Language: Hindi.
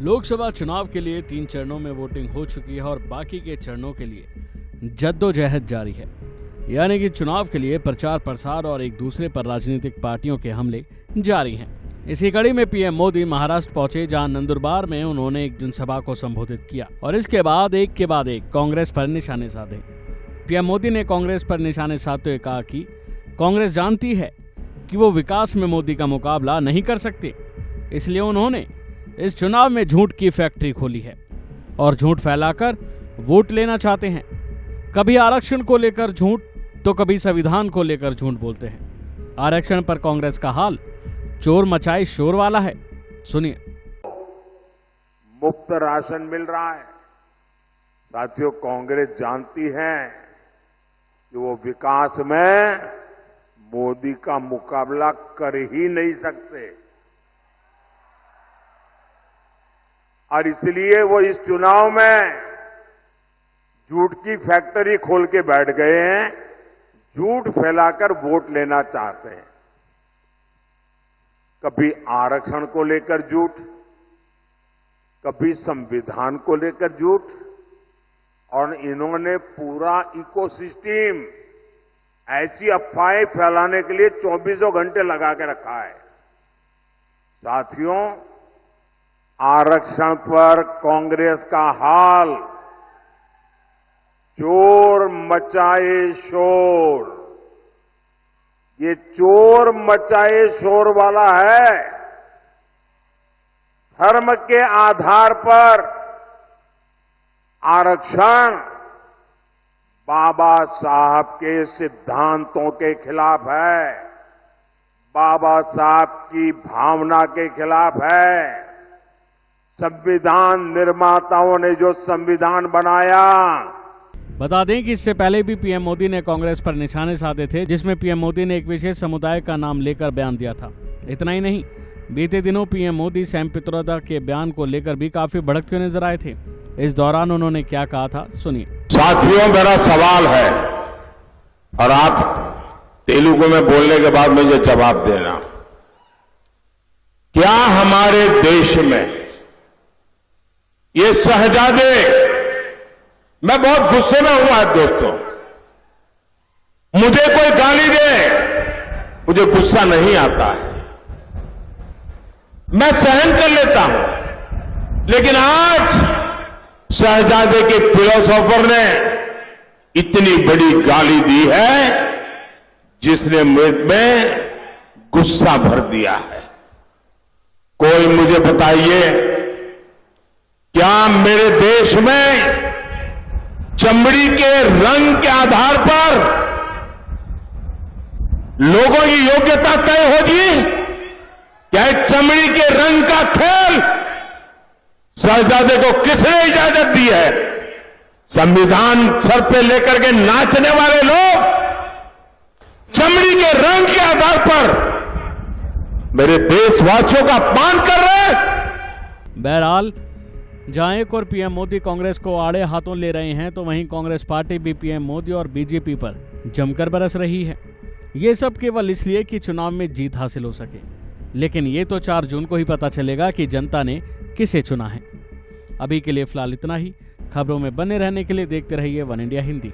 लोकसभा चुनाव के लिए 3 चरणों में वोटिंग हो चुकी है और बाकी के चरणों के लिए जद्दोजहद जारी है। यानी कि चुनाव के लिए प्रचार प्रसार और एक दूसरे पर राजनीतिक पार्टियों के हमले जारी हैं। इसी कड़ी में पीएम मोदी महाराष्ट्र पहुंचे, जहां नंदुरबार में उन्होंने एक जनसभा को संबोधित किया और इसके बाद एक के बाद एक कांग्रेस पर निशाने साधे। पीएम मोदी ने कांग्रेस पर निशाने साधते हुए कहा कि कांग्रेस जानती है कि वो विकास में मोदी का मुकाबला नहीं कर सकते, इसलिए उन्होंने इस चुनाव में झूठ की फैक्ट्री खोली है और झूठ फैलाकर वोट लेना चाहते हैं। कभी आरक्षण को लेकर झूठ तो कभी संविधान को लेकर झूठ बोलते हैं। आरक्षण पर कांग्रेस का हाल चोर मचाए शोर वाला है। सुनिए। मुफ्त राशन मिल रहा है। साथियों, कांग्रेस जानती है कि वो विकास में मोदी का मुकाबला कर ही नहीं सकते और इसलिए वो इस चुनाव में झूठ की फैक्ट्री खोल के बैठ गए हैं। झूठ फैलाकर वोट लेना चाहते हैं। कभी आरक्षण को लेकर झूठ, कभी संविधान को लेकर झूठ, और इन्होंने पूरा इकोसिस्टम ऐसी अफवाहें फैलाने के लिए 24 घंटे लगा के रखा है। साथियों, आरक्षण पर कांग्रेस का हाल चोर मचाए शोर, ये चोर मचाए शोर वाला है। धर्म के आधार पर आरक्षण बाबा साहब के सिद्धांतों के खिलाफ है, बाबा साहब की भावना के खिलाफ है। संविधान निर्माताओं ने जो संविधान बनाया। बता दें कि इससे पहले भी पीएम मोदी ने कांग्रेस पर निशाने साधे थे, जिसमें पीएम मोदी ने एक विशेष समुदाय का नाम लेकर बयान दिया था। इतना ही नहीं, बीते दिनों पीएम मोदी सैम पित्रोदा के बयान को लेकर भी काफी भड़कते हुए नजर आए थे। इस दौरान उन्होंने क्या कहा था, सुनिए। साथियों, मेरा सवाल है और आप तेलुगु में बोलने के बाद मुझे जवाब देना। क्या हमारे देश में ये शहजादे, मैं बहुत गुस्से में हूं आज दोस्तों, मुझे कोई गाली दे मुझे गुस्सा नहीं आता है, मैं सहन कर लेता हूं, लेकिन आज शहजादे के फिलोसोफर ने इतनी बड़ी गाली दी है जिसने मुझ में गुस्सा भर दिया है। कोई मुझे बताइए, क्या मेरे देश में चमड़ी के रंग के आधार पर लोगों की योग्यता तय होगी? क्या चमड़ी के रंग का खेल शहजादे को किसने इजाजत दी है? संविधान सर पे लेकर के नाचने वाले लोग चमड़ी के रंग के आधार पर मेरे देशवासियों का अपमान कर रहे हैं। बहरहाल, जहां एक और पीएम मोदी कांग्रेस को आड़े हाथों ले रहे हैं, तो वहीं कांग्रेस पार्टी भी पीएम मोदी और बीजेपी पर जमकर बरस रही है। ये सब केवल इसलिए कि चुनाव में जीत हासिल हो सके, लेकिन ये तो 4 जून को ही पता चलेगा कि जनता ने किसे चुना है। अभी के लिए फिलहाल इतना ही। खबरों में बने रहने के लिए देखते रहिए वन इंडिया हिंदी।